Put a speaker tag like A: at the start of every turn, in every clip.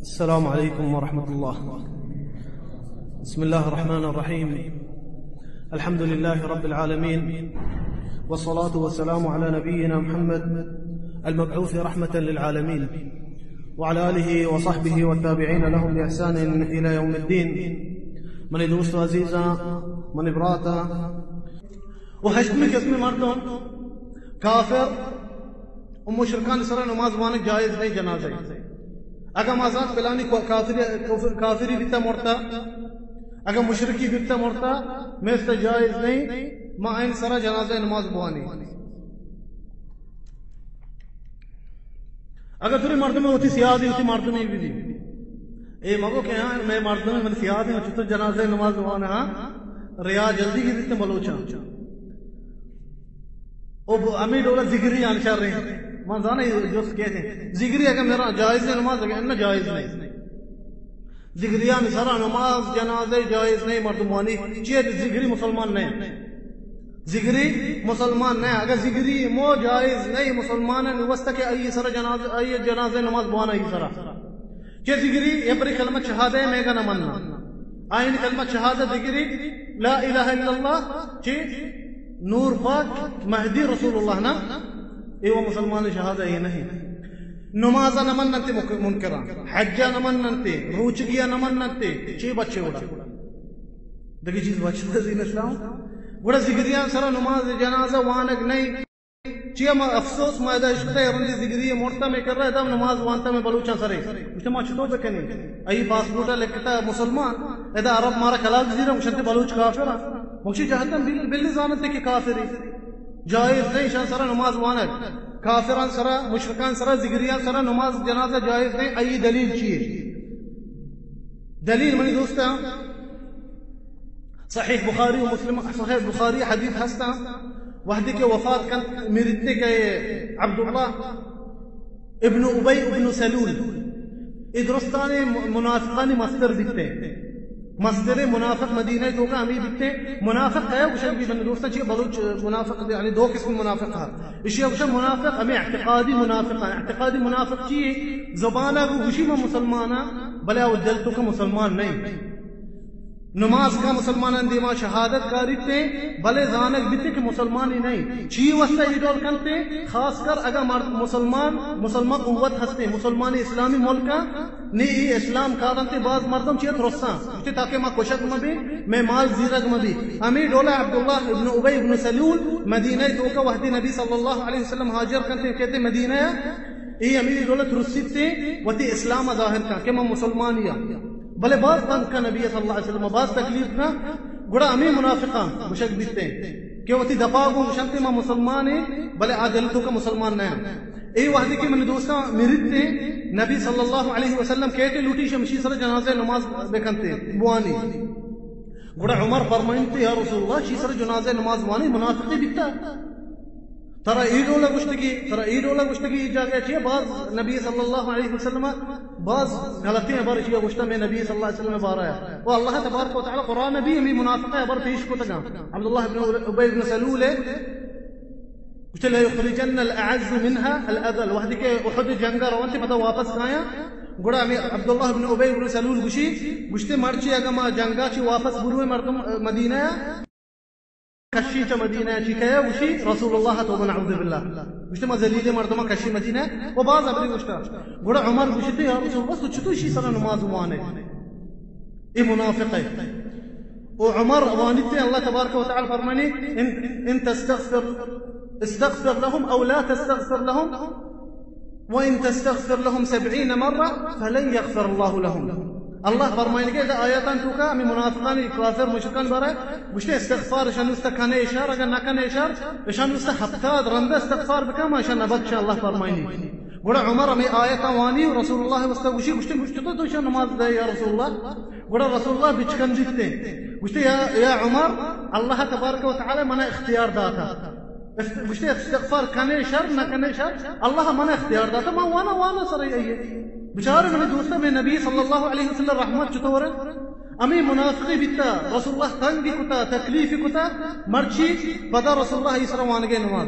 A: السلام عليكم ورحمة الله. بسم الله الرحمن الرحيم. الحمد لله رب العالمين، والصلاة والسلام على نبينا محمد المبعوث رحمة للعالمين، وعلى آله وصحبه والتابعين لهم بإحسان إلى يوم الدين. من دوست عزيزا من إبراتا وحشتمی قسم مردم کافر و مشرکان سر نماز وانک جائز نہیں جنازہ. اگر مازات فلانی کافری بیتا مرتا، اگر مشرکی بیتا مرتا میں اس جائز نہیں ما این سر جنازہ نماز بوانی. اگر تری مردم میں ہوتی سیاہ دی ہوتی مردم میں بھی دی اے مگو کہ ہاں میں مردم میں سیاہ دی ہوتی تو جنازہ نماز بوانا ہاں ریا جلدی کی دیتے ملوچا او امی ڈولا ذکری آنشار رہے ہیں منظانا جو کہتے ہیں ذکری اگر میرا جائز نماز اگر انہ جائز نہیں ذکریان سرا نماز جنازہ جائز نہیں مردمانی چیئے ذکری مسلمان نہیں ذکری مسلمان نہیں. اگر ذکری مو جائز نہیں مسلمان ہے نوستا کہ ای سر جنازہ نماز بوانا ای سرا چیئے ذکری یہ پری کلمہ شہادہ ہے میں گا نمانا آئین کلمہ شہادہ ذکری لا الہ الا اللہ چیئے نور پاک مہدی رسول اللہ نا یہ وہ مسلمان شہادہ ہی نہیں. نمازہ نمن ننتے منکران حجہ نمن ننتے روچگیہ نمن ننتے چی بچے اڑا دیکھیں چیز بچے دین اسلام گوڑا ذکریان سرا نماز جنازہ وانک نہیں چیئے افسوس مائدہ اشکتا ہے رندی ذکریہ مرتا میں کر رہا ہے دام نماز وانتا میں بلوچا سرے مجھتے ماں چھتو بکنے ای پاسپورٹا لکھتا مسلمان ایدہ عرب مارا کلاک زیرہ مجھتے بلوچ کافر مجھے جہتم بلی زانتے کہ کافری جائز نہیں شان سرا نماز وانک کافران سرا مشرکان سرا ذکریان سرا نماز جنازہ جائز نہیں. ای دلیل چیئے دلیل منی دوستا صحیح بخاری و مسلم صحیح بخاری حدیث ہستا وحدی کے وفات کن میرتے کے عبداللہ ابن ابی ابن سلول ادرستان منافقان مصدر دیتے مصدر منافق مدینہ تو کا ہمیں دیتے منافق ہے وشک بھی بن دوستا چیئے بلوچ منافق یعنی دو قسم منافق ہے اشیاء وشک منافق ہمیں اعتقادی منافق ہے. اعتقادی منافق چیئے زبانہ کو وشی میں مسلمانہ بلے او دل تو کا مسلمان نہیں نماز کا مسلمان اندیما شہادت کاری تے بلے زانک بیتے کہ مسلمانی نہیں چی وسطہ ایڈول کرتے خاص کر اگر مسلمان قوت ہستے مسلمانی اسلامی ملکہ نہیں اسلام کارنتے بعض مردم چیت رساں اسے تاکہ ماں کشک مبی میں مال زیرگ مبی امی ڈولا عبداللہ ابن ابی ابن سلول مدینہ توکا وحدی نبی صلی اللہ علیہ وسلم حاجر کرتے کہتے مدینہ ای امی ڈولا ترسیب تے وتی اسلام ظاہر کا کہ میں مسلمانیا بلے بعض بند کا نبی صلی اللہ علیہ وسلم بعض تکلیف کا گڑا امی منافقان مشک بیتے ہیں کہ وتی دپاغوں مشکتے ما مسلمان ہیں بلے عادلتوں کا مسلمان نہیں. ای وحدی کی من دوستا میرتے نبی صلی اللہ علیہ وسلم کہتے لوٹی شمشی سر جنازہ نماز بکنتے بوانی گڑا عمر فرمائنتے یا رسول اللہ شی سر جنازہ نماز بوانی منافقی بیتا ترا ایڈولا گشتگی جاگہ چیئے بعض نبی صلی اللہ علیہ وسلم بعض غلطیاں بار چیئے گشتہ میں نبی صلی اللہ علیہ وسلم بارا ہے وہ اللہ تبارک و تعالی قرآن نبی ہمیں منافقہ بار پیش کو تگا عبداللہ ابن ابی ابن سلول ہے گشتہ لے یخرجن الاعز منها الادل وحدی کے احد جنگا روانتے پتہ واپس کھایا گوڑا ہمیں عبداللہ ابن ابی ابن سلول گشتے مرچی اگا ما جنگا چی واپس بروے مردم مدینہ کشی چا مدینہ چکایا وشی رسول اللہ تو نعوذ باللہ وشتے ما زلیل مردمہ کشی مدینہ و بعض ابری وشتا گوڑا عمر وشتے یا رسول اللہ تو چھتو شی سر نماز وانے ای منافق ہے و عمر وانیتے اللہ تبارک و تعالی فرمانی ان استغفر لهم او لا تستغفر لهم وان تستغفر لهم 70 مرة فلن يغفر الله لهم. اللہ فرمائیں گے آیاتان تو کا ہمیں منافقان کافر مشرکان بارے گشتے استغفار شان است کنے اشار اگر نہ کنے اشار شان است ہفتاد رندہ استغفار بکا ما شان بخش اللہ فرمائیں گے گڑا عمر ہمیں آیاتان وانی رسول اللہ واسطہ گشی گشتے تو شان نماز دے یا رسول اللہ گڑا رسول اللہ بچکن دیتے گشتے یا عمر اللہ تبارک و تعالی منا اختیار داتا گشتے استغفار کنے اشار نہ کنے اشار اللہ منا اختیار داتا ما وانا سر یہ بچارے میں دوستا میں نبی صلی اللہ علیہ وسلم رحمت چطور امی منافقی بیتا رسول اللہ تنگی کتا تکلیفی کتا مرچی پدا رسول اللہ اسلام وانگے نماز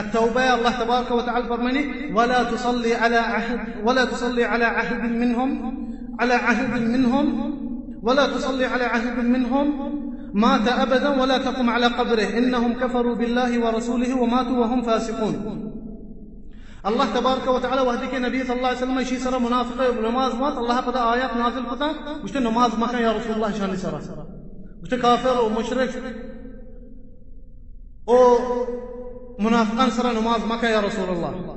A: التوبة الله تبارك وتعالى فرماني ولا تصلي على عهد منهم مات أبدا ولا تقم على قبره إنهم كفروا بالله ورسوله وماتوا وهم فاسقون. الله تبارك وتعالى وهديك النبي صلى الله عليه وسلم شي سر منافق نماز مات الله قد آيات نازل قطع وشت نماز ما كان يا رسول الله شان سر وشت كافر ومشرك او منافقان سر نماز ما كان يا رسول الله